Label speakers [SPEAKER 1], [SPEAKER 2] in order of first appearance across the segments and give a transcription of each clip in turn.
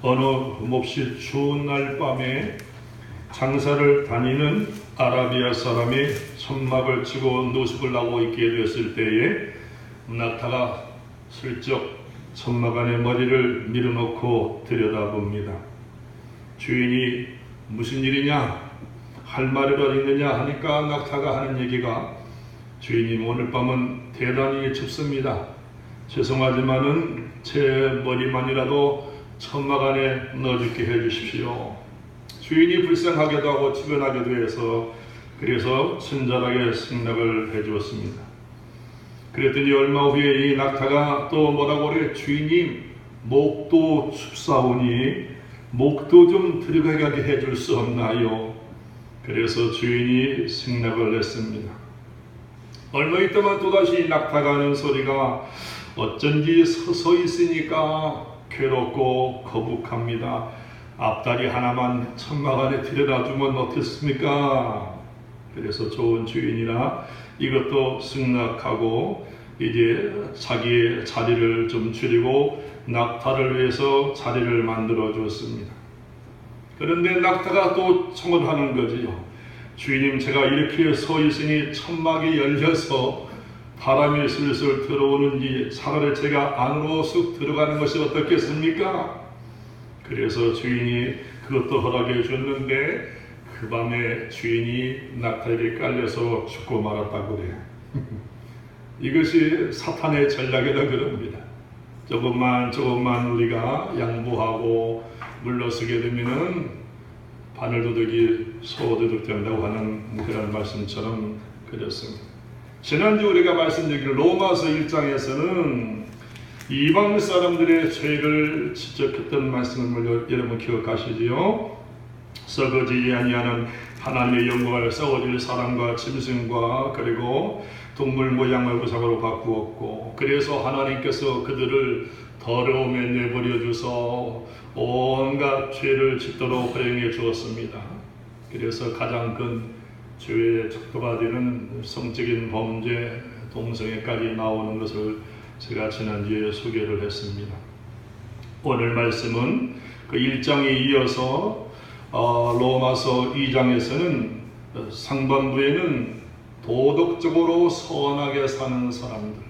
[SPEAKER 1] 어느 몹시 추운 날 밤에 장사를 다니는 아라비아 사람이 천막을 치고 노숙을 하고 있게 되었을 때에 낙타가 슬쩍 천막 안에 머리를 밀어놓고 들여다봅니다. 주인이 무슨 일이냐? 할 말이 있느냐 하니까 낙타가 하는 얘기가, 주인님 오늘 밤은 대단히 춥습니다. 죄송하지만은 제 머리만이라도 천막 안에 넣어주게 해주십시오. 주인이 불쌍하게도 하고 측은하게도 해서 그래서 친절하게 승낙을 해주었습니다. 그랬더니 얼마 후에 이 낙타가 또 뭐라고 그래? 주인님 목도 춥사오니 목도 좀 들어가게 해줄 수 없나요? 그래서 주인이 승낙을 했습니다. 얼마 있다만 또다시 낙타가 하는 소리가, 어쩐지 서서 있으니까 괴롭고 거북합니다. 앞다리 하나만 천막 안에 들여다주면 어떻습니까? 그래서 좋은 주인이라 이것도 승낙하고 이제 자기의 자리를 좀 줄이고 낙타를 위해서 자리를 만들어 주었습니다. 그런데 낙타가 또 청을 하는 거지요. 주인님, 제가 이렇게 서 있으니 천막이 열려서 바람이 슬슬 들어오는지 차라리 제가 안으로 쑥 들어가는 것이 어떻겠습니까? 그래서 주인이 그것도 허락해 줬는데 그 밤에 주인이 낙타에게 깔려서 죽고 말았다고 그래요. 이것이 사탄의 전략이라 그럽니다. 조금만 우리가 양보하고 물러서게 되면은 바늘도둑이 소도둑 된다고 하는 그런 말씀처럼 그렇습니다. 지난주 우리가 말씀드린 로마서 1장에서는 이방 사람들의 죄를 지적했던 말씀을 여러분 기억하시지요? 썩어지지 아니하는 하나님의 영광을 썩어질 사람과 짐승과 그리고 동물 모양을 우상으로 바꾸었고, 그래서 하나님께서 그들을 더러움에 내버려 주서 온갖 죄를 짓도록 허용해 주었습니다. 그래서 가장 큰 죄의 척도가 되는 성적인 범죄, 동성애까지 나오는 것을 제가 지난주에 소개를 했습니다. 오늘 말씀은 그 1장에 이어서 로마서 2장에서는 상반부에는 도덕적으로 선하게 사는 사람들,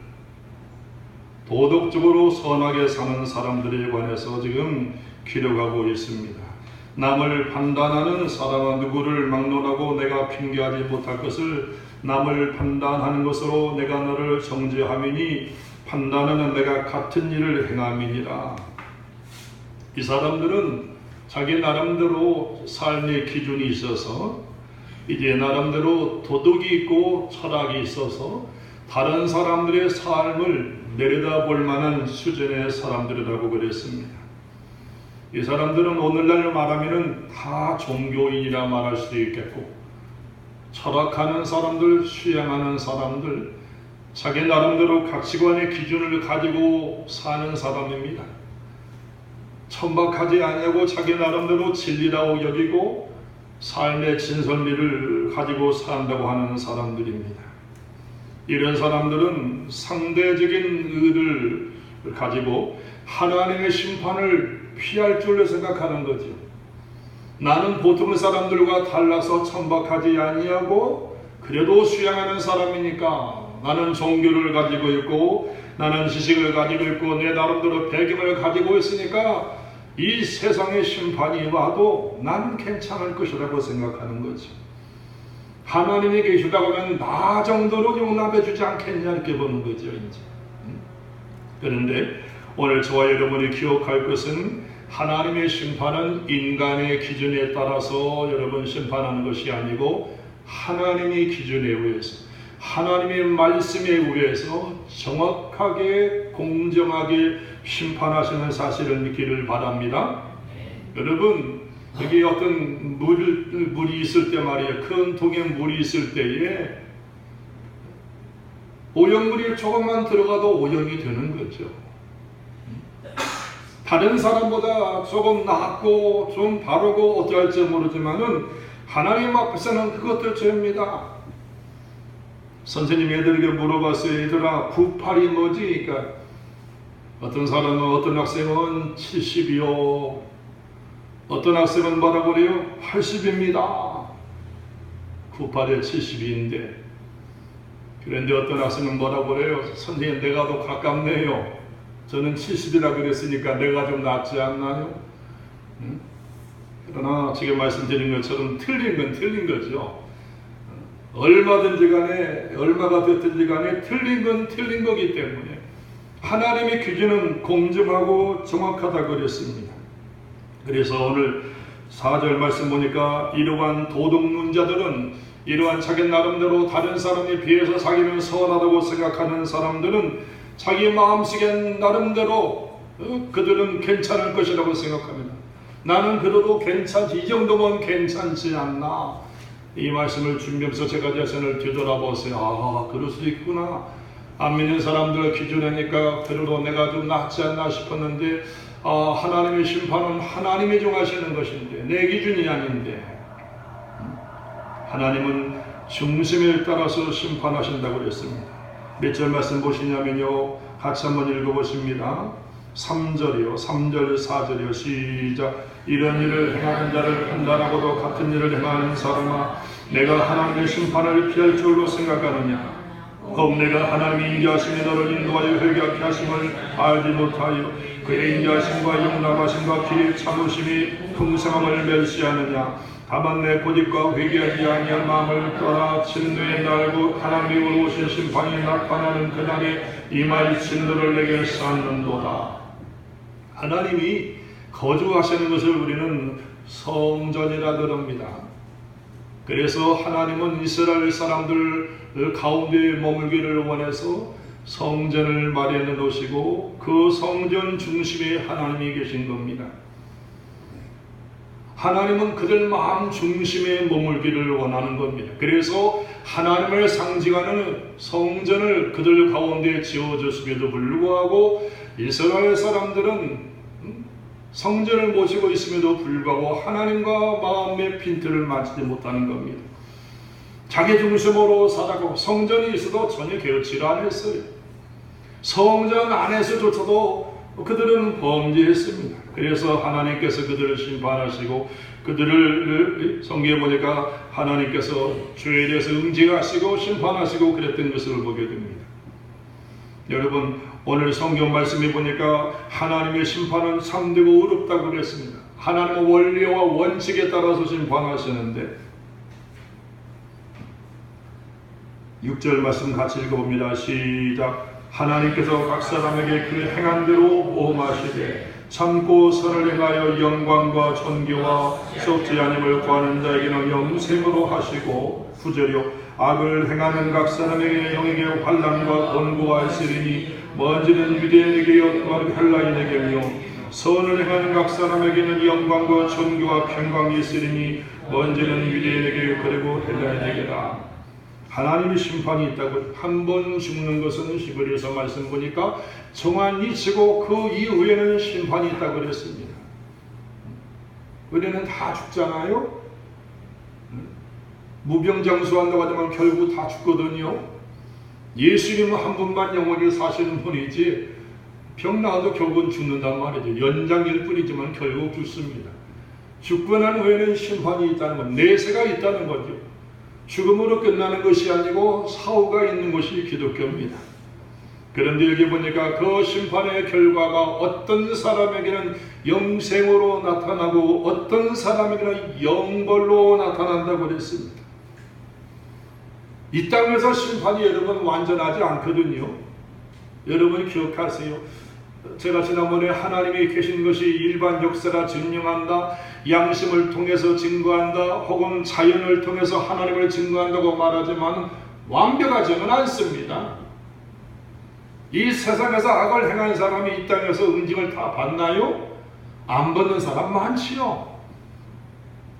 [SPEAKER 1] 도덕적으로 선하게 사는 사람들에 관해서 지금 기록하고 있습니다. 남을 판단하는 사람은 누구를 막론하고 내가 핑계하지 못할 것을 남을 판단하는 것으로 내가 너를 정죄함이니 판단하는 내가 같은 일을 행함이니라. 이 사람들은 자기 나름대로 삶의 기준이 있어서 이제 나름대로 도덕이 있고 철학이 있어서 다른 사람들의 삶을 내려다볼 만한 수준의 사람들이라고 그랬습니다. 이 사람들은 오늘날 말하면 다 종교인이라 말할 수도 있겠고, 철학하는 사람들, 수양하는 사람들, 자기 나름대로 가치관의 기준을 가지고 사는 사람입니다. 천박하지 아니하고 자기 나름대로 진리라고 여기고 삶의 진선미를 가지고 산다고 하는 사람들입니다. 이런 사람들은 상대적인 의를 가지고 하나님의 심판을 피할 줄로 생각하는 거죠. 나는 보통 사람들과 달라서 천박하지 아니하고 그래도 수양하는 사람이니까, 나는 종교를 가지고 있고 나는 지식을 가지고 있고 내 나름대로 배경을 가지고 있으니까 이 세상의 심판이 와도 나는 괜찮을 것이라고 생각하는 거죠. 하나님이 계시다고 하면 나 정도로 용납해 주지 않겠냐 이렇게 보는 거죠, 이제. 그런데 오늘 저와 여러분이 기억할 것은 하나님의 심판은 인간의 기준에 따라서 여러분 심판하는 것이 아니고 하나님의 기준에 의해서, 하나님의 말씀에 의해서 정확하게 공정하게 심판하시는 사실을 믿기를 바랍니다. 여러분, 여기 어떤 물이 있을 때 말이에요. 큰 통에 물이 있을 때에 오염물이 조금만 들어가도 오염이 되는 거죠. 다른 사람보다 조금 낫고 좀 바르고 어떨지 모르지만은 하나님 앞에서는 그것도 죄입니다. 선생님이 애들에게 물어봤어요. 얘들아, 98이 뭐지? 그러니까 어떤 사람은, 어떤 학생은 70이요, 어떤 학생은 뭐라고 그래요? 80입니다. 98에 72인데. 그런데 어떤 학생은 뭐라고 그래요? 선생님, 내가 더 가깝네요. 저는 70이라 그랬으니까 내가 좀 낫지 않나요? 응? 그러나 지금 말씀드린 것처럼 틀린 건 틀린 거죠. 얼마든지 간에, 얼마가 됐든지 간에 틀린 건 틀린 거기 때문에 하나님의 기준은 공정하고 정확하다 그랬습니다. 그래서 오늘 4절 말씀 보니까 이러한 도둑눈자들은, 이러한 자기 나름대로 다른 사람에 비해서 자기는 선하다고 생각하는 사람들은 자기 마음속에 나름대로 그들은 괜찮을 것이라고 생각합니다. 나는 그래도 괜찮지, 이 정도면 괜찮지 않나. 이 말씀을 준비하면서 제가 자신을 뒤돌아보세요. 아, 그럴 수도 있구나. 안 믿는 사람들 기준하니까 그래도 내가 좀 낫지 않나 싶었는데, 하나님의 심판은 하나님이 정하시는 것인데 내 기준이 아닌데, 하나님은 중심에 따라서 심판하신다고 그랬습니다. 몇 절 말씀 보시냐면요, 같이 한번 읽어보십니다. 3절이요, 3절 4절이요. 시작. 이런 일을 행하는 자를 판단하고도 같은 일을 행하는 사람아, 내가 하나님의 심판을 피할 줄로 생각하느냐? 혹 내가 하나님의 인자하심이 너를 인도하여 회개하게 하심을 알지 못하여 그의 인자하심과 용납하심과 길의 참으심이 풍성함을 멸시하느냐? 다만 내 고집과 회개하지 아니할 마음을 떠나 진노에 날고 하나님의 오신 심판이 나타나는 그날에 임할 진노를 내게 쌓는도다. 하나님이 거주하시는 것을 우리는 성전이라 그럽니다. 그래서 하나님은 이스라엘 사람들 가운데 머물기를 원해서 성전을 마련해 놓으시고 그 성전 중심에 하나님이 계신 겁니다. 하나님은 그들 마음 중심에 머물기를 원하는 겁니다. 그래서 하나님을 상징하는 성전을 그들 가운데 지어줬음에도 불구하고 이스라엘 사람들은 성전을 모시고 있음에도 불구하고 하나님과 마음의 핀트를 맞추지 못하는 겁니다. 자기 중심으로 살아가고 성전이 있어도 전혀 개의치를 안 했어요. 성전 안에서조차도 그들은 범죄했습니다. 그래서 하나님께서 그들을 심판하시고 그들을 성경에 보니까 하나님께서 죄에 대해서 응징하시고 심판하시고 그랬던 것을 보게 됩니다. 여러분, 오늘 성경 말씀에 보니까 하나님의 심판은 참되고 어렵다고 그랬습니다. 하나님의 원리와 원칙에 따라서 심판하시는데 6절 말씀 같이 읽어봅니다. 시작. 하나님께서 각 사람에게 그 행한 대로 보험하시되 참고 선을 행하여 영광과 존귀와 썩지 아님을 구하는 자에게는 영생으로 하시고 9절이요. 악을 행하는 각 사람에게 영에게 환난과 권고가 있으리니 먼지는 유대인에게 영광 헬라인에게며 선을 행하는 각 사람에게는 영광과 존귀와 평강이 있으리니 먼지는 유대인에게 그리고 헬라인에게라. 하나님의 심판이 있다고. 한 번 죽는 것은 히브리서 말씀 보니까 정한 이치고 그 이후에는 심판이 있다고 그랬습니다. 우리는 다 죽잖아요. 무병장수한다고 하지만 결국 다 죽거든요. 예수님은 한 분만 영원히 사시는 분이지 병 나아도 결국은 죽는단 말이죠. 연장일 뿐이지만 결국 죽습니다. 죽고 난 후에는 심판이 있다는 건 내세가 있다는 거죠. 죽음으로 끝나는 것이 아니고 사후가 있는 것이 기독교입니다. 그런데 여기 보니까 그 심판의 결과가 어떤 사람에게는 영생으로 나타나고 어떤 사람에게는 영벌로 나타난다고 그랬습니다. 이 땅에서 심판이 여러분 완전하지 않거든요. 여러분 기억하세요. 제가 지난번에 하나님이 계신 것이 일반 역사가 증명한다, 양심을 통해서 증거한다, 혹은 자연을 통해서 하나님을 증거한다고 말하지만 완벽하지는 않습니다. 이 세상에서 악을 행한 사람이 이 땅에서 응징을 다 받나요? 안 받는 사람 많지요.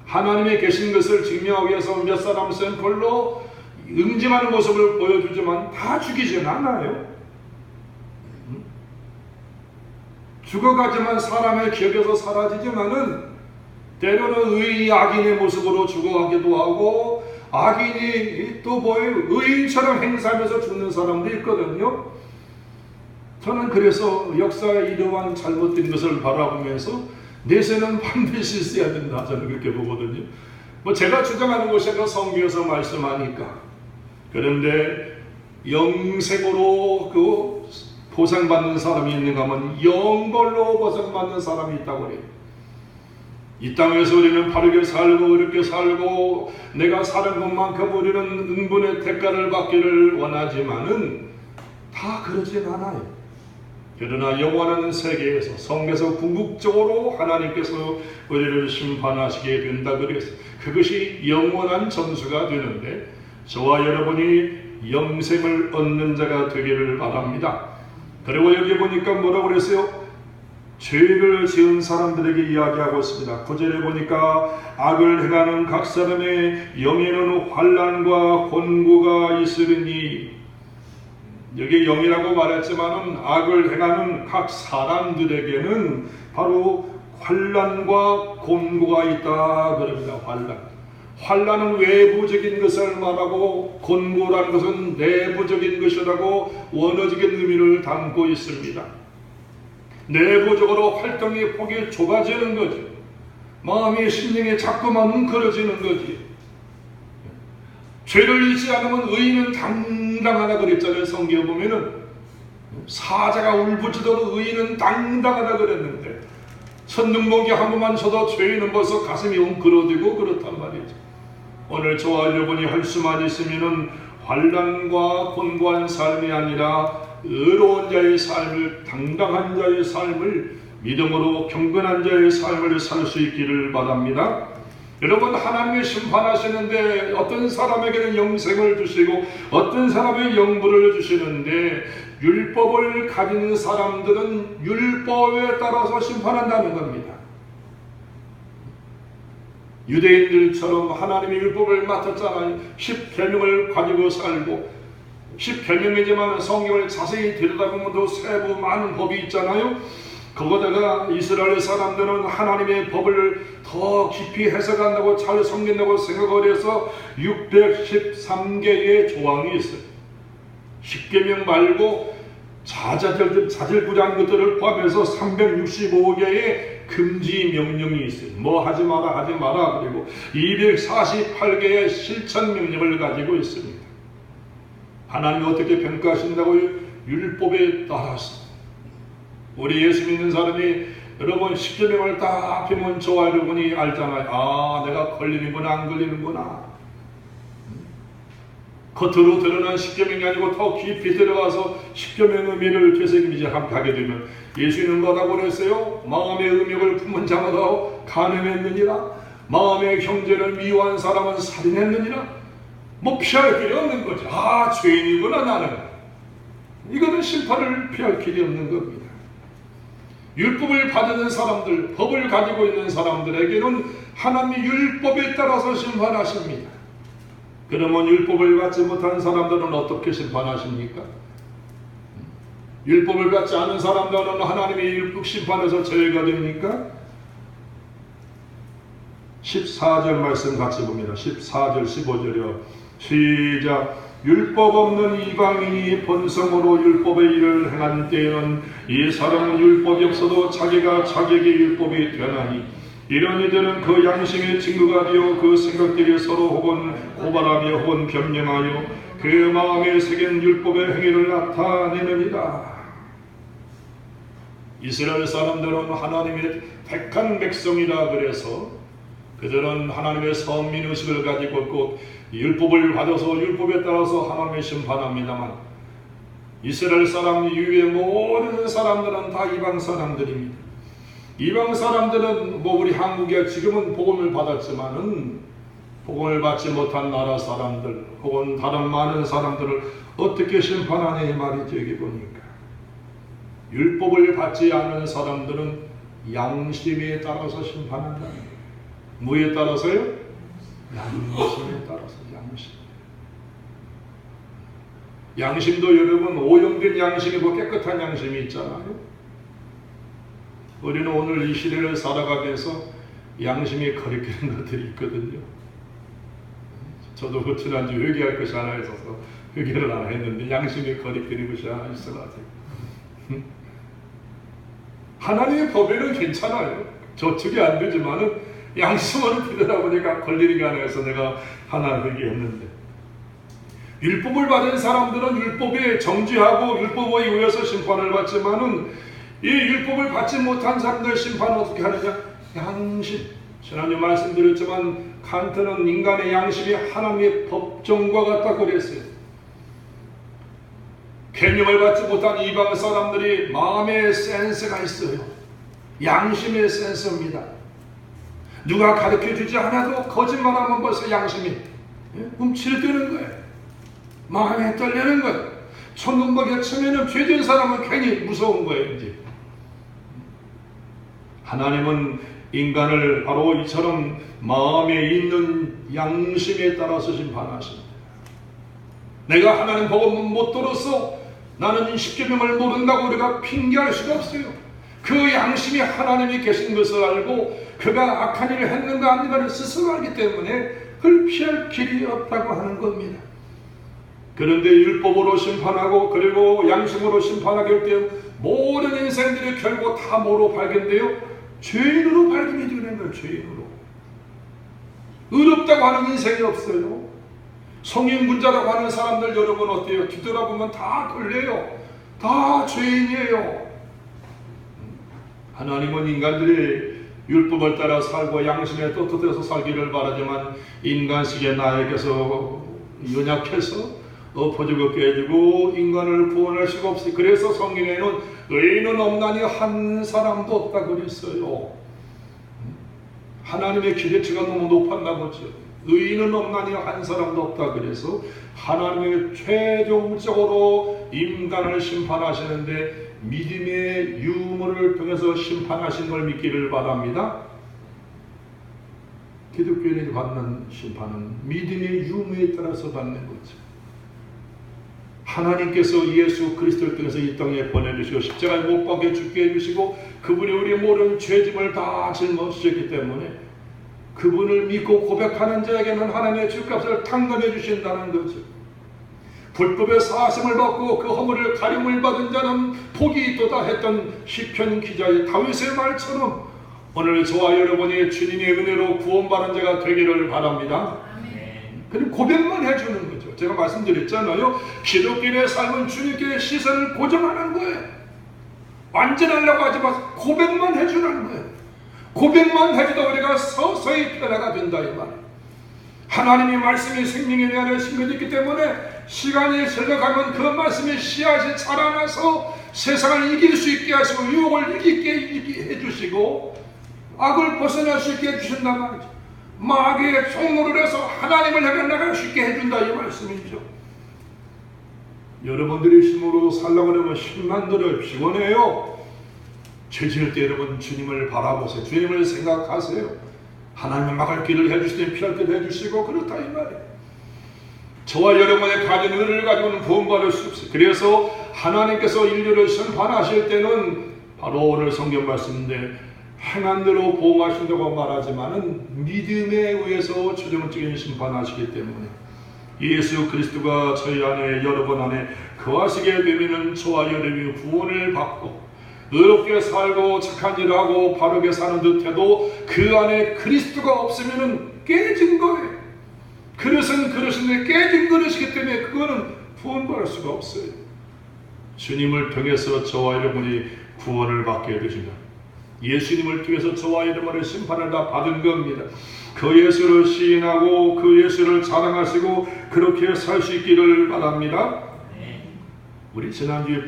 [SPEAKER 1] 하나님이 계신 것을 증명하기 위해서 몇 사람 샘플로 응징하는 모습을 보여주지만 다 죽이진 않아요. 죽어가지만 사람의 기억에서 사라지지만은 때로는 의인이 악인의 모습으로 죽어가기도 하고 악인이 또 뭐예요? 의인처럼 행사하면서 죽는 사람도 있거든요. 저는 그래서 역사의 이러한 잘못된 것을 바라보면서 내세는 반드시 있어야 된다. 저는 그렇게 보거든요. 뭐 제가 주장하는 것이 아니라 성경에서 말씀하니까. 그런데 영생으로 그 보상받는 사람이 있는가 하면 영벌로 보상받는 사람이 있다고 그래요. 이 땅에서 우리는 바르게 살고 어렵게 살고 내가 사는 것만큼 우리는 응분의 대가를 받기를 원하지만은 다 그러진 않아요. 그러나 영원한 세계에서 성에서 궁극적으로 하나님께서 우리를 심판하시게 된다 그래서 그것이 영원한 점수가 되는데 저와 여러분이 영생을 얻는 자가 되기를 바랍니다. 그리고 여기 보니까 뭐라고 그랬어요? 죄를 지은 사람들에게 이야기하고 있습니다. 9절에 보니까 악을 행하는 각 사람의 영에는 환난과 곤고가 있으리니, 여기 영이라고 말했지만은 악을 행하는 각 사람들에게는 바로 환난과 곤고가 있다 그럽니다. 환난은 외부적인 것을 말하고 곤고라는 것은 내부적인 것이라고 원어적인 의미를 담고 있습니다. 내부적으로 활동의 폭이 좁아지는 거지. 마음이 심령이 자꾸만 웅크러지는 거지. 죄를 짓지 않으면 의인은 당당하다 그랬잖아요. 성경에 보면은 사자가 울부짖어도 의인은 당당하다 그랬는데 천둥번개 한 번만 쳐도 죄인은 벌써 가슴이 웅크러지고 그렇단 말이죠. 오늘 저와 여러분이 할 수만 있으면은 환난과 곤고한 삶이 아니라 의로운 자의 삶을, 당당한 자의 삶을, 믿음으로 경건한 자의 삶을 살 수 있기를 바랍니다. 여러분, 하나님이 심판하시는데 어떤 사람에게는 영생을 주시고 어떤 사람에게 영부를 주시는데 율법을 가진 사람들은 율법에 따라서 심판한다는 겁니다. 유대인들처럼 하나님의 율법을 맡았잖아요. 10계명을 가지고 살고 10계명이지만 성경을 자세히 들여다보면 더 세부 많은 법이 있잖아요. 거기다가 이스라엘 사람들은 하나님의 법을 더 깊이 해석한다고 잘 섬긴다고 생각을 해서 613개의 조항이 있어요. 10계명 말고 자질구레한 것들을 포함해서 365개의 금지 명령이 있어요. 뭐 하지 마라. 그리고 248개의 실천 명령을 가지고 있습니다. 하나님이 어떻게 평가하신다고요? 율법에 따라서. 우리 예수 믿는 사람이 여러분 10계명을 딱 펴면 저와 여러분이 알잖아요. 아, 내가 걸리는구나 안 걸리는구나. 겉으로 드러난 10계명이 아니고 더 깊이 들어가서 10계명의 의미를 되새김이지 하게 되면 예수님은 뭐라고 그랬어요? 마음의 음욕을 품은 자마다 간음했느니라. 마음의 형제를 미워한 사람은 살인했느니라. 뭐 피할 길이 없는 거죠. 아, 죄인이구나 나는. 이거는 심판을 피할 길이 없는 겁니다. 율법을 받는 사람들, 법을 가지고 있는 사람들에게는 하나님의 율법에 따라서 심판하십니다. 그러면 율법을 받지 못한 사람들은 어떻게 심판하십니까? 율법을 받지 않은 사람들은 하나님의 율법 심판에서 제외가 됩니까? 14절 말씀 같이 봅니다. 14절 15절이요. 시작. 율법 없는 이방인이 본성으로 율법의 일을 행한 때에는 이 사람은 율법이 없어도 자기가 자기에게 율법이 되나니 이런 이들은 그 양심의 증거가 되어 그 생각들이 서로 혹은 고발하며 혹은 변명하여 그 마음에 새긴 율법의 행위를 나타내느니라. 이스라엘 사람들은 하나님의 택한 백성이라 그래서 그들은 하나님의 선민의식을 가지고 있고 율법을 받아서 율법에 따라서 하나님을 심판합니다만 이스라엘 사람 이외의 모든 사람들은 다 이방 사람들입니다. 이방 사람들은 뭐 우리 한국에 지금은 복음을 받았지만은 복음을 받지 못한 나라 사람들 혹은 다른 많은 사람들을 어떻게 심판하냐 이 말이죠. 여기 보니까 율법을 받지 않은 사람들은 양심에 따라서 심판한다는 거예요. 뭐에 따라서요? 양심에 따라서. 양심도 여러분 오염된 양심이고 깨끗한 양심이 있잖아요. 우리는 오늘 이 시대를 살아가면서 양심이 거리끼는 것들이 있거든요. 저도 지난주 회개할 것이 하나 있어서 회개를 안 했는데 양심이 거리끼는 것이 하나 있어가지고 하나님의 법에는 괜찮아요. 저축이 안 되지만은 양심으로 드리다 보니까 걸리는 게 아니라서 내가 하나 회개했는데, 율법을 받은 사람들은 율법에 정죄하고 율법에 의해서 심판을 받지만은 이 율법을 받지 못한 사람들 심판은 어떻게 하느냐? 양심. 지난주 말씀드렸지만 칸트는 인간의 양심이 하나님의 법정과 같다 그랬어요. 계명을 받지 못한 이방 사람들이 마음의 센스가 있어요. 양심의 센스입니다. 누가 가르쳐주지 않아도 거짓말하면 벌써 양심이 움츠러드는 거예요. 마음에 떨리는 거예요. 천둥번개 치면은 죄진 사람은 괜히 무서운 거예요. 이제 하나님은 인간을 바로 이처럼 마음에 있는 양심에 따라서 심판하십니다. 내가 하나님 복음을 못 들었어, 나는 십계명을 모른다고 우리가 핑계할 수가 없어요. 그 양심이 하나님이 계신 것을 알고 그가 악한 일을 했는가 아닌가를 스스로 알기 때문에 그걸 피할 길이 없다고 하는 겁니다. 그런데 율법으로 심판하고 그리고 양심으로 심판하게 할 때 모든 인생들이 결국 다 뭐로 발견돼요? 죄인으로 발견이 되는 거예요. 죄인으로. 의롭다고 하는 인생이 없어요. 성인군자라고 하는 사람들 여러분 어때요? 뒤돌아보면 다 걸려요. 다 죄인이에요. 하나님은 인간들이 율법을 따라 살고 양심에 떳떳해서 살기를 바라지만 인간식의 나에게서 연약해서 엎어지고 깨지고 인간을 구원할 수가 없어요. 그래서 성경에는 의인은 없나니 한 사람도 없다고 그랬어요. 하나님의 기대치가 너무 높았나 보죠. 의인은 없나니 한 사람도 없다 그래서 하나님의 최종적으로 인간을 심판하시는데 믿음의 유무를 통해서 심판하신 걸 믿기를 바랍니다. 기독교인이 받는 심판은 믿음의 유무에 따라서 받는 거죠. 하나님께서 예수 그리스도를 통해서 이 땅에 보내주시고 십자가에 못 박혀 죽게 해주시고 그분이 우리 모든 죄짐을 다 짊어지셨기 때문에 그분을 믿고 고백하는 자에게는 하나님의 죄값을 탕감해 주신다는 거죠. 불법의 사심을 받고 그 허물을 가림을 받은 자는 복이 있도다 했던 시편 기자의 다윗의 말처럼 오늘 저와 여러분이 주님의 은혜로 구원받은 자가 되기를 바랍니다. 그리고 고백만 해주는 거죠. 제가 말씀드렸잖아요. 기독교인의 삶은 주님께 시선을 고정하는 거예요. 완전하려고 하지 마세요. 고백만 해주는 거예요. 고백만 해주다 우리가 서서히 변화가 된다 이 말이에요. 하나님의 말씀이 생명의 안에 심겨졌기 때문에 시간이 흘러가면 그 말씀의 씨앗이 자라나서 세상을 이길 수 있게 하시고 유혹을 이기게 해주시고 악을 벗어날 수 있게 해주신단 말이죠. 마귀의 총로를 해서 하나님을 향해 나갈 수 있게 해준다 이 말씀이죠. 여러분들이 힘으로 살려고 하면 힘만 들어요. 피곤해요. 죄질 때 여러분 주님을 바라보세요. 주님을 생각하세요. 하나님의 막을 길을 해주시니 피할 길을 해주시고 그렇다 이 말이에요. 저와 여러분의 가진 은혜를 가지고는 구원받을 수 없어요. 그래서 하나님께서 인류를 심판하실 때는 바로 오늘 성경 말씀인데 행한 대로 보응하신다고 말하지만은 믿음에 의해서 최종적인 심판하시기 때문에 예수 그리스도가 저희 안에 여러분 안에 거하시게 되면은 저와 여러분이 구원을 받고 의롭게 살고 착한 일을 하고 바르게 사는 듯해도 그 안에 그리스도가 없으면은 깨진 거예요. 그릇은 그릇인데 깨진 그릇이기 때문에 그거는 구원받을 수가 없어요. 주님을 통해서 저와 여러분이 구원을 받게 되십니다. 예수님을 통해서 저와 여러분의 심판을 다 받은 겁니다. 그 예수를 시인하고 그 예수를 자랑하시고 그렇게 살 수 있기를 바랍니다. 우리 지난주에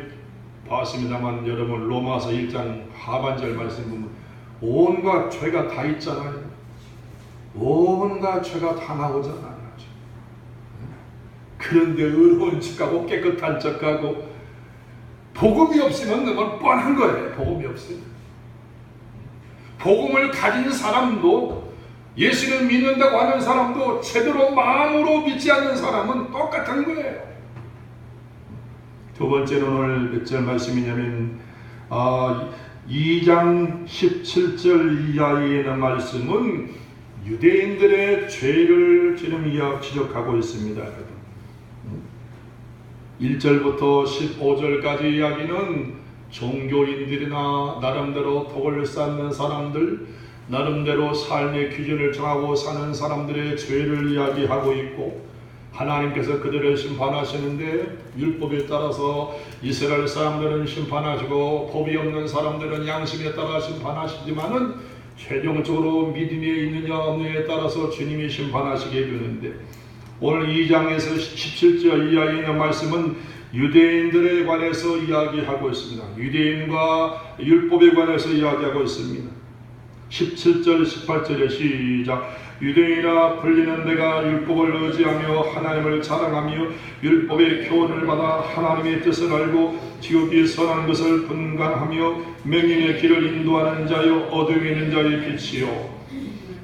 [SPEAKER 1] 봤습니다만 여러분 로마서 1장 하반절 말씀 보면 온갖 죄가 다 있잖아요. 온갖 죄가 다 나오잖아요. 그런데 의로운 척하고 깨끗한 척하고 복음이 없으면 너무 뻔한 거예요. 복음이 없으면. 복음을 가진 사람도 예수를 믿는다고 하는 사람도 제대로 마음으로 믿지 않는 사람은 똑같은 거예요. 두 번째는 오늘 몇 절 말씀이냐면 2장 17절 이하에 있는 말씀은 유대인들의 죄를 지금 지적하고 있습니다. 1절부터 15절까지 이야기는 종교인들이나 나름대로 독을 쌓는 사람들, 나름대로 삶의 기준을 정하고 사는 사람들의 죄를 이야기하고 있고, 하나님께서 그들을 심판하시는데 율법에 따라서 이스라엘 사람들은 심판하시고 법이 없는 사람들은 양심에 따라 심판하시지만은 최종적으로 믿음에 있느냐 없느냐에 따라서 주님이 심판하시게 되는데, 오늘 2장에서 17절 이하에 있는 말씀은 유대인들에 관해서 이야기하고 있습니다. 유대인과 율법에 관해서 이야기하고 있습니다. 17절 18절에 시작. 유대인이라 불리는 내가 율법을 의지하며 하나님을 자랑하며 율법의 교훈을 받아 하나님의 뜻을 알고 지극히 선한 것을 분간하며 명인의 길을 인도하는 자여 어둠에 있는 자의 빛이요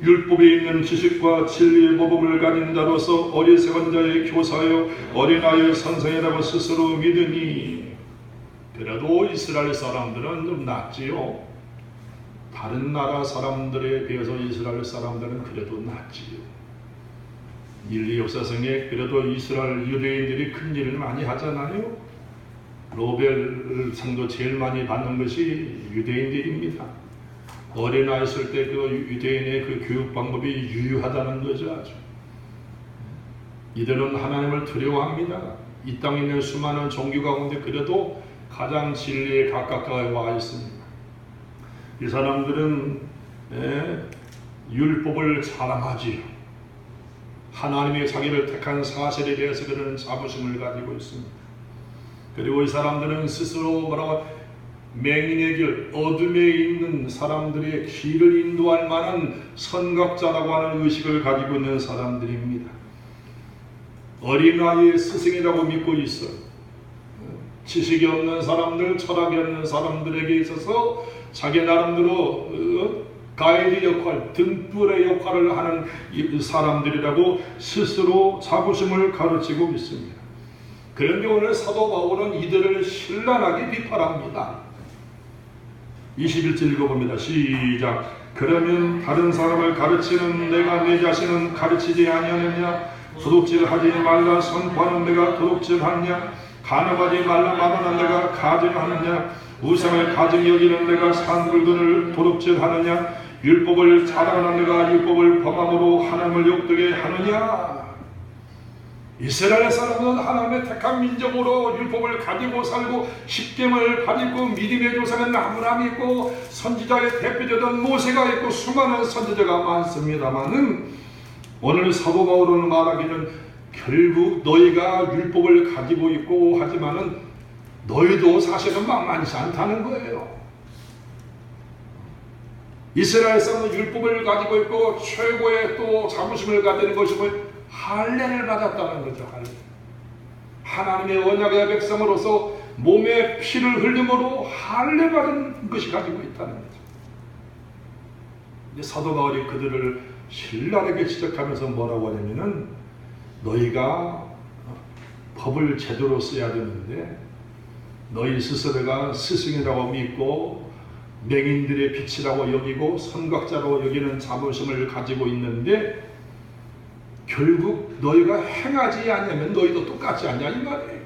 [SPEAKER 1] 율법에 있는 지식과 진리의 모범을 가진 자로서 어리석은 자의 교사여 어린아이의 선생이라고 스스로 믿으니. 그래도 이스라엘 사람들은 좀 낫지요. 다른 나라 사람들에 비해서 이스라엘 사람들은 그래도 낫지요. 인류 역사상에 그래도 이스라엘 유대인들이 큰 일을 많이 하잖아요. 노벨상도 제일 많이 받는 것이 유대인들입니다. 어린아이 있을 때 그 유대인의 그 교육 방법이 유효하다는 거죠. 아주. 이들은 하나님을 두려워합니다. 이 땅에 있는 수많은 종교 가운데 그래도 가장 진리에 가까이 와 있습니다. 이 사람들은 율법을 자랑하지요. 하나님의 자기를 택한 사실에 대해서 그는 자부심을 가지고 있습니다. 그리고 이 사람들은 스스로 뭐라고 맹인의 길, 어둠에 있는 사람들의 길을 인도할 만한 선각자라고 하는 의식을 가지고 있는 사람들입니다. 어린아이의 스승이라고 믿고 있어요. 지식이 없는 사람들, 철학이 없는 사람들에게 있어서 자기 나름대로 가이드 역할, 등불의 역할을 하는 사람들이라고 스스로 자부심을 가르치고 있습니다. 그런데 오늘 사도 바울은 이들을 신랄하게 비판합니다. 21절 읽어봅니다. 시작. 그러면 다른 사람을 가르치는 내가 내 자신은 가르치지 아니하느냐? 도둑질하지 말라 선포하는 내가 도둑질하느냐? 간음하지 말라 말하는 내가 가증하느냐? 우상을 가증 여기는 내가 산 물건을 도둑질하느냐? 율법을 자랑하는 내가 율법을 범함으로 하나님을 욕되게 하느냐? 이스라엘 사람은 하나님의 택한 민족으로 율법을 가지고 살고 십계명을 가지고 믿음의 조상은 아브라함이 있고 선지자의 대표되던 모세가 있고 수많은 선지자가 많습니다만은 오늘 사도 바울은 말하기는 결국 너희가 율법을 가지고 있고 하지만은 너희도 사실은 만만치 않다는 거예요. 이스라엘 사람은 율법을 가지고 있고 최고의 또 자부심을 가지는 것이 할례를 받았다는 거죠. 할례. 하나님의 언약의 백성으로서 몸에 피를 흘림으로 할례 받은 것이 가지고 있다는 거죠. 사도 바울이 그들을 신랄하게 지적하면서 뭐라고 하냐면은 너희가 법을 제대로 써야 되는데 너희 스스로가 스승이라고 믿고 맹인들의 빛이라고 여기고 선각자로 여기는 자부심을 가지고 있는데 결국 너희가 행하지 않으면 너희도 똑같지 않냐 이 말이에요.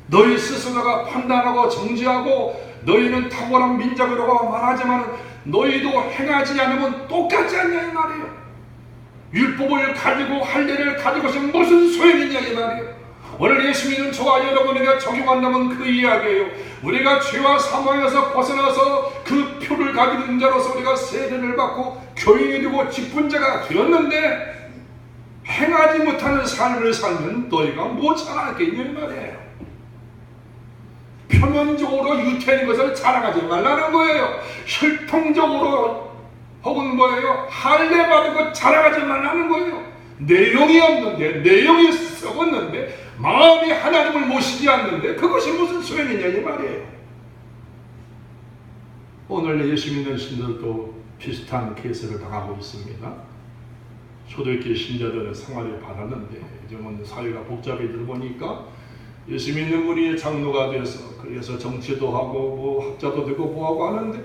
[SPEAKER 1] 너희 스스로가 판단하고 정지하고 너희는 탁월한 민족이라고 말하지만 너희도 행하지 않으면 똑같지 않냐 이 말이에요. 율법을 가지고 할례를 가지고서 무슨 소용이 있냐 이 말이에요. 오늘 예수 믿는 저와 여러분에게 적용한다면 그 이야기예요. 우리가 죄와 사망에서 벗어나서 그 표를 가지고 있는 자로서 우리가 세례를 받고 교인이 되고 직분자가 되었는데 행하지 못하는 삶을 살면 너희가 뭐 자랑하겠냐 이 말이에요. 표면적으로 유태인 것을 자랑하지 말라는 거예요. 혈통적으로 혹은 뭐예요? 할례 받은 것 자랑하지 말라는 거예요. 내용이 없는데, 내용이 썩었는데, 마음이 하나님을 모시지 않는데 그것이 무슨 소용이냐 이 말이에요. 오늘 예수 믿는 신들도 비슷한 케이스를 당하고 있습니다. 초대교회 신자들은 생활을 받았는데 요즘은 사회가 복잡해지다 보니까 예수 믿는 분이 장로가 돼서 그래서 정치도 하고 뭐 학자도 되고 뭐하고 하는데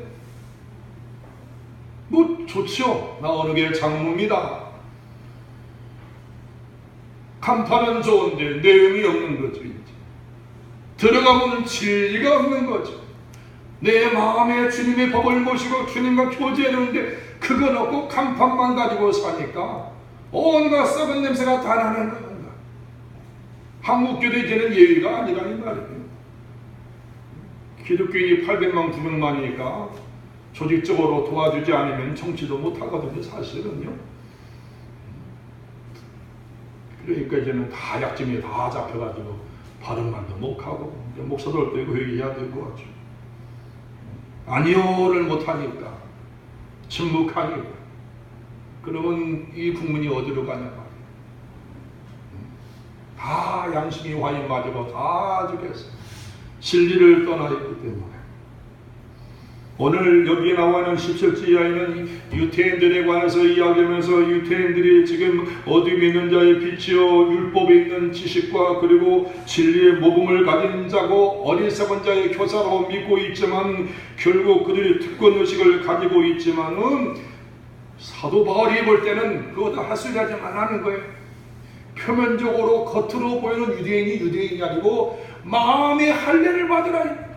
[SPEAKER 1] 뭐 좋죠. 나 어느 게 장로입니다. 간판은 좋은데 내용이 없는 거죠. 이제. 들어가면 진리가 없는 거죠. 내 마음에 주님의 법을 모시고 주님과 교제하는데 그 그거 놓고 간판만 가지고 사니까 온갖 썩은 냄새가 다 나는 거야. 한국교도에 되는 예의가 아니라 이 말이에요. 기독교인이 800만 900만이니까 조직적으로 도와주지 않으면 정치도 못하거든요, 사실은요. 그러니까 이제는 다 약점이 다 잡혀가지고 바른 말도 못하고 목사들 빼고 회의해야 되고 하죠. 아니요를 못하니까 침묵하니까 그러면 이 국민이 어디로 가냐 말이에요. 다 양심이 화인 맞고 다 죽겠어요. 진리를 떠나 있기 때문에. 오늘 여기에 나와 있는 17절 이하에는 유태인들에 관해서 이야기하면서 유태인들이 지금 어둠에 있는 자의 빛이요 율법에 있는 지식과 그리고 진리의 모범을 가진 자고 어리석은 자의 교사로 믿고 있지만 결국 그들이 특권의식을 가지고 있지만은 사도 바울이 볼 때는 그거 다 헛소리하지 말라는 거예요. 표면적으로 겉으로 보이는 유대인이 아니고 마음의 할례를 받으라.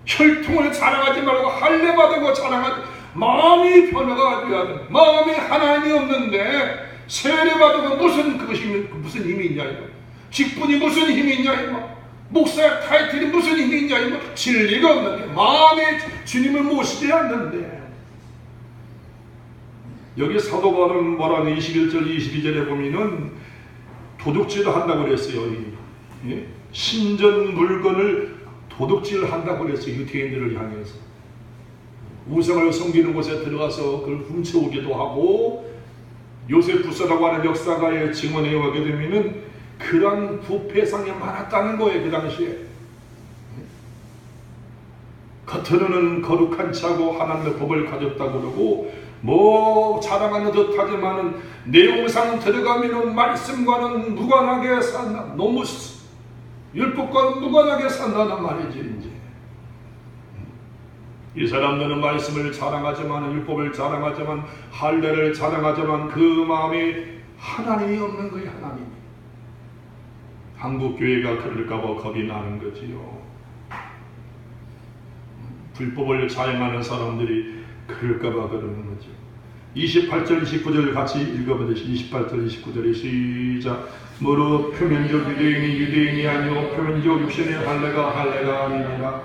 [SPEAKER 1] 혈통을 자랑하지 말고 할례 받고 자랑하지. 마음이 변화가 되어야 돼. 마음이 하나님이 없는데 세례 받고 무슨 힘이 있냐 이거. 직분이 무슨 힘이 있냐 이거. 목사의 타이틀이 무슨 힘이 있냐 이거. 진리가 없는데 마음에 주님을 모시지 않는데. 여기 사도 바울은 뭐라는 21절 22절에 보면은 도둑질을 한다고 그랬어요. 신전 물건을 도둑질을 한다고 그랬어요. 유태인들을 향해서 우상을 섬기는 곳에 들어가서 그걸 훔쳐오기도 하고 요세푸스라고 하는 역사가의 증언에 의하게 되면은 그런 부패상이 많았다는 거예요. 그 당시에 겉으로는 거룩한 차고 하나님의 법을 가졌다고 그러고 뭐 자랑하는 듯하지만은 내용상 들어가면은 말씀과는 무관하게 산다. 너무 율법과 무관하게 산다는 말이지. 이제 이 사람들은 말씀을 자랑하지만 율법을 자랑하지만 할례를 자랑하지만 그 마음에 하나님이 없는 거예요. 하나님이. 한국 교회가 그럴까봐 겁이 나는 거지요. 불법을 자행하는 사람들이 그럴까봐 그러는 거죠. 28절 29절 같이 읽어보듯이 28절 29절에 시작. 무릇 표면적 유대인이 아니오 표면적 육신의 할례가 아니니라.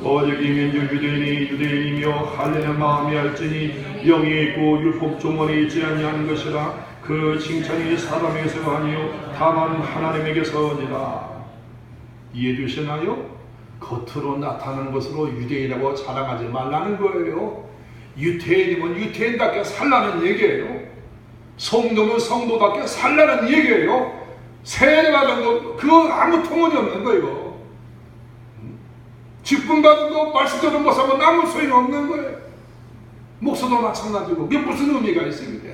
[SPEAKER 1] 오직 이면적 유대인이며 할례는 마음이 할지니 영이 있고 율법 조문이 있지 아니하는 것이라. 그 칭찬이 사람에게서가 아니요 다만 하나님에게서니라. 이해되시나요? 겉으로 나타나는 것으로 유대인이라고 자랑하지 말라는 거예요. 유태인이면 유태인답게 살라는 얘기예요. 성도면 성도답게 살라는 얘기예요. 세례받은 거 그거 아무 통원이 없는 거예요. 직분 받은 거 말씀대로 못 사면 아무 소용이 없는 거예요. 목사도 마찬가지고 그게 무슨 의미가 있습니까?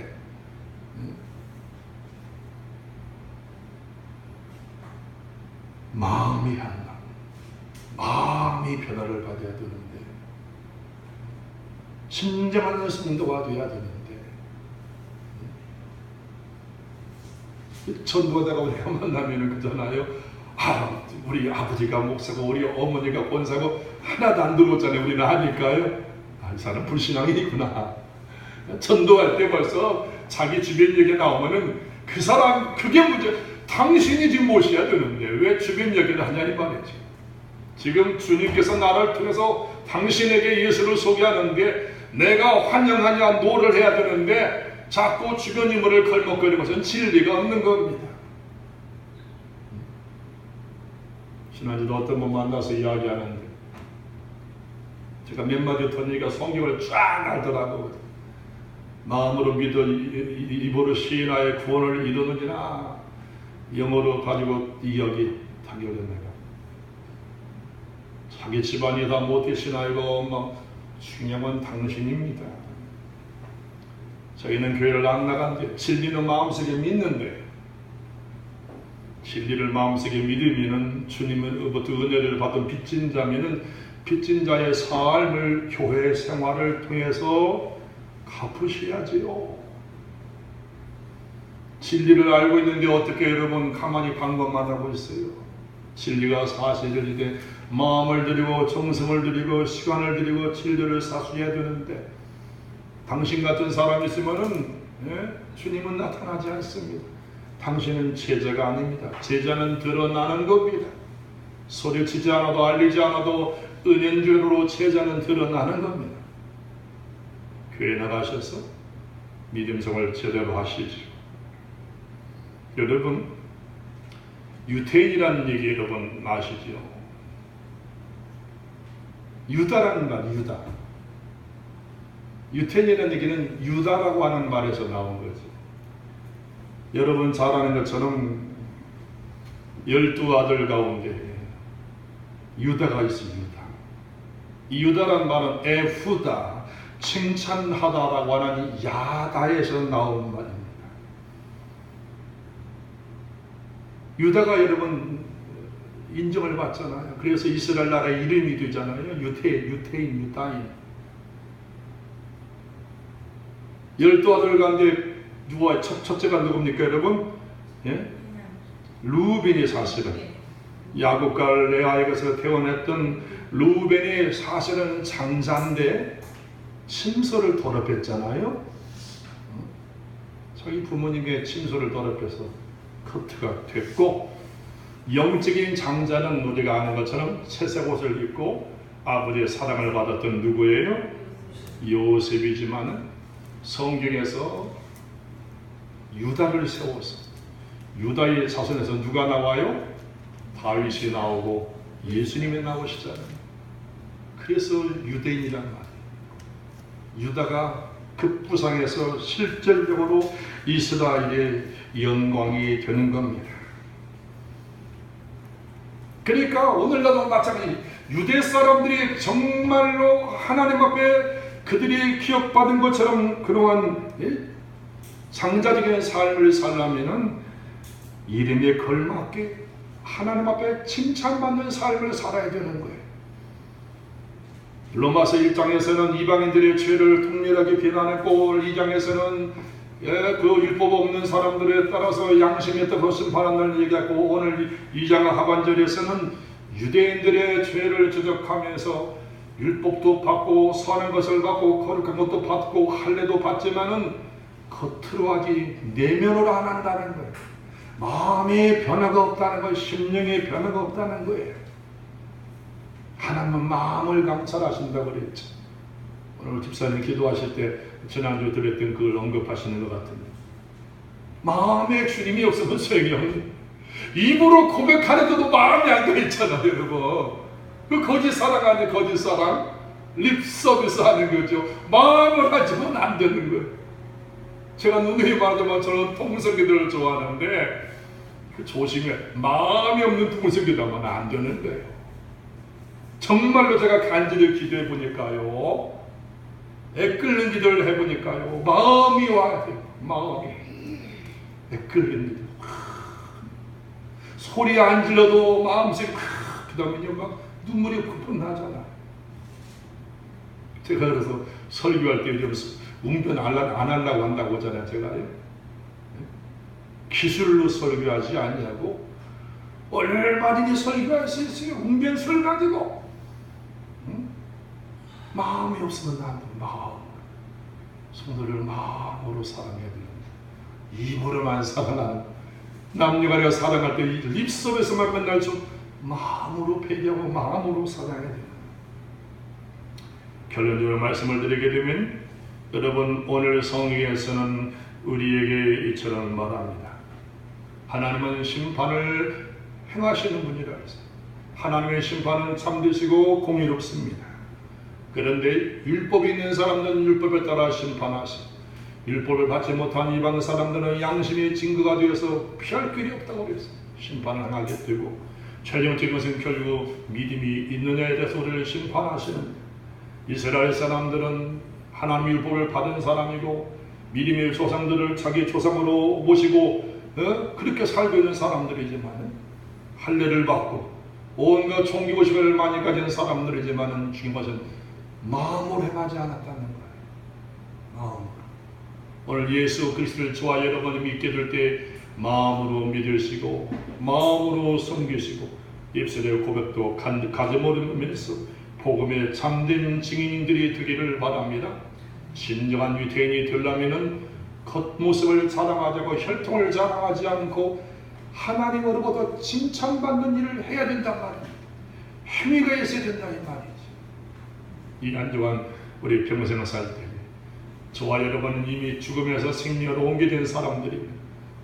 [SPEAKER 1] 마음이 한다. 마음이 변화를 받아야 되는데 진정한 성도가 되어야 되는데 전도하다가 우리가 만나면 그러잖아요. 우리 아버지가 목사고 우리 어머니가 권사고 하나도 안 들어오잖아요. 우리는 하니까요. 이 사람 불신앙이구나. 전도할 때 벌써 자기 주변 얘기 나오면은 그 사람 그게 문제. 당신이 지금 모셔야 되는데 왜 주변 얘기를 하냐 이 말이지. 지금 주님께서 나를 통해서 당신에게 예수를 소개하는데 내가 환영하냐 노를 해야 되는데 자꾸 주변 인물을 걸먹거리는 것은 진리가 없는 겁니다. 지난주도 어떤 분 만나서 이야기하는데 제가 몇 마디 던지니까 성경을 쫙 알더라고요. 마음으로 믿어 입으로 시인하여 구원을 이루느니라. 영어로 가지고 이야기 타결해 내가 자기 집안이 다 못되시나이고 막 중요한 당신입니다. 저희는 교회를 안 나간대. 진리는 마음속에 믿는데 진리를 마음속에 믿으면은 주님으로부터 은혜를 받은 빚진 자면은 빚진 자의 삶을 교회 생활을 통해서 갚으셔야지요. 진리를 알고 있는데 어떻게 여러분 가만히 방법만 하고 있어요? 진리가 사실일 때 마음을 들이고 정성을 들이고 시간을 들이고 진리를 사수해야 되는데 당신 같은 사람이 있으면은 주님은 나타나지 않습니다. 당신은 제자가 아닙니다. 제자는 드러나는 겁니다. 소리치지 않아도 알리지 않아도 은연중으로 제자는 드러나는 겁니다. 교회 나가셔서 믿음생활 제대로 하시죠. 여러분, 유태인이라는 얘기 여러분 아시죠? 유다라는 말, 유다. 유태인이라는 얘기는 유다라고 하는 말에서 나온 거죠. 여러분 잘 아는 것처럼 12아들 가운데 유다가 있습니다. 이 유다라는 말은 에후다, 칭찬하다라고 하는 야다에서 나온 말입니다. 유다가 여러분 인정을 받잖아요. 그래서 이스라엘 나라의 이름이 되잖아요. 유태인, 유다인. 12아들 가운데 누가 첫째가 누굽니까 여러분? 예? 루벤이 사실은 야곱과 레아에게서 태어났던 루벤이 사실은 장자인데 침소를 더럽혔잖아요. 자기 부모님의 침소를 더럽혀서 커트가 됐고, 영적인 장자는 우리가 아는 것처럼 채색 옷을 입고 아버지의 사랑을 받았던 누구예요? 요셉이지만 성경에서 유다를 세워서 유다의 자손에서 누가 나와요? 다윗이 나오고 예수님이 나오시잖아요. 그래서 유대인이란 말이에요. 유다가 급부상해서 실질적으로 이스라엘의 영광이 되는 겁니다. 그러니까 오늘날도 마찬가지, 유대 사람들이 정말로 하나님 앞에 그들이 기억받은 것처럼 그러한 장자적인 삶을 살려면 이름에 걸맞게 하나님 앞에 칭찬받는 삶을 살아야 되는 거예요. 로마서 1장에서는 이방인들의 죄를 통렬하게 비난했고, 2장에서는 그 율법 없는 사람들에 따라서 양심에 따라 심판한다는 얘기했고, 오늘 2장 하반절에서는 유대인들의 죄를 지적하면서 율법도 받고 선한 것을 받고 거룩한 것도 받고 할례도 받지만은 겉으로 하지 내면으로 안 한다는 거예요. 마음에 변화가 없다는 거예요. 심령에 변화가 없다는 거예요. 하나님은 마음을 감찰하신다고 그랬죠. 오늘 집사님 기도하실 때 지난주 들었던 그걸 언급하시는 것 같은데, 마음에 주님이 없으면 소용이 없네. 입으로 고백하는데도 마음이 안 돼 있잖아요, 여러분. 그 거짓 사랑 아니에요, 거짓 사랑. 립 서비스 하는 거죠. 마음을 가지고는 안 되는 거예요. 제가 누누이 말하지만 저는 통성기도를 좋아하는데, 그 조심해. 마음이 없는 통성기도 하면 안 되는 거예요. 정말로 제가 간절히 기도해 보니까요, 애끓는 기도를 해보니까요, 마음이 와야 돼요. 마음이 애끓는 기도. 소리 안 질러도 마음속에 그다음에 막 눈물이 푹푹 나잖아. 제가 그래서 설교할 때 좀 웅변 안 하려고 한다고 하잖아요. 제가요, 기술로 설교하지 아니하고 얼마든지 설교할 수 있어요. 웅변술 가지고. 마음이 없으면 안 돼. 마음. 성도를 마음으로 사랑해야 됩니다. 입으로만 사랑하는, 남녀간에 사랑할 때 립섭에서만 맨날 좀 마음으로 배경하고 마음으로 사랑해야 됩니다. 결론적으로 말씀을 드리게 되면, 여러분 오늘 성경에서는 우리에게 이처럼 말합니다. 하나님은 심판을 행하시는 분이라 했어요. 하나님의 심판은 참되시고 공의롭습니다. 그런데 율법이 있는 사람들은 율법에 따라 심판하시고, 율법을 받지 못한 이방 사람들은 양심의 증거가 되어서 피할 길이 없다고 그랬어요. 심판을 하게 되고, 최종적인 것은 결국 믿음이 있느냐에 대해서 우리를 심판하시는 거예요. 이스라엘 사람들은 하나님의 율법을 받은 사람이고, 믿음의 조상들을 자기 조상으로 모시고 그렇게 살고 있는 사람들이지만, 할례를 받고 온갖 종교의식을 많이 가진 사람들이지만, 중요한 것은 마음으로 행하지 않았다는 거예요. 마음으로. 오늘 예수 그리스도를 저와 여러분이 믿게 될 때 마음으로 믿으시고 마음으로 섬기시고 입술의 고백도 가져오면서 복음의 참된 증인들이 되기를 바랍니다. 진정한 유대인이 되려면은 겉모습을 자랑하자고 혈통을 자랑하지 않고 하나님으로부터 칭찬받는 일을 해야 된단 말입니다. 행위가 있어야 된다 이 말이죠. 이 한 주간 우리 평생을 살 때 저와 여러분은 이미 죽음에서 생명으로 옮겨진 사람들입니다.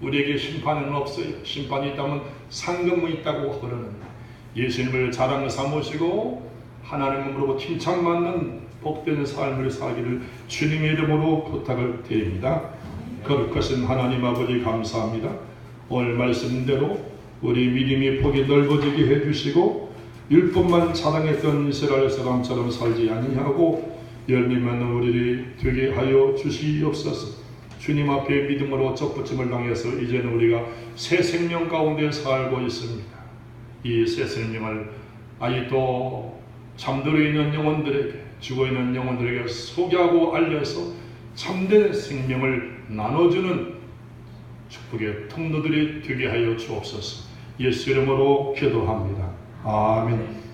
[SPEAKER 1] 우리에게 심판은 없어요. 심판이 있다면 상금이 있다고 그러는데 예수님을 자랑을 삼으시고 하나님으로부터 칭찬받는 복된 삶을 살기를 주님의 이름으로 부탁을 드립니다. 거룩하신 하나님 아버지 감사합니다. 오늘 말씀대로 우리 믿음의 폭이 넓어지게 해주시고 율법만 자랑했던 이스라엘 사람처럼 살지 아니하고 열매 맺는 우리들이 되게 하여 주시옵소서. 주님 앞에 믿음으로 접붙임을 당해서 이제는 우리가 새 생명 가운데 살고 있습니다. 이 새 생명을 아직도 잠들어 있는 영혼들에게, 죽어 있는 영혼들에게 소개하고 알려서 참된 생명을 나눠주는 축복의 통로들이 되게 하여 주옵소서. 예수 이름으로 기도합니다. 아멘.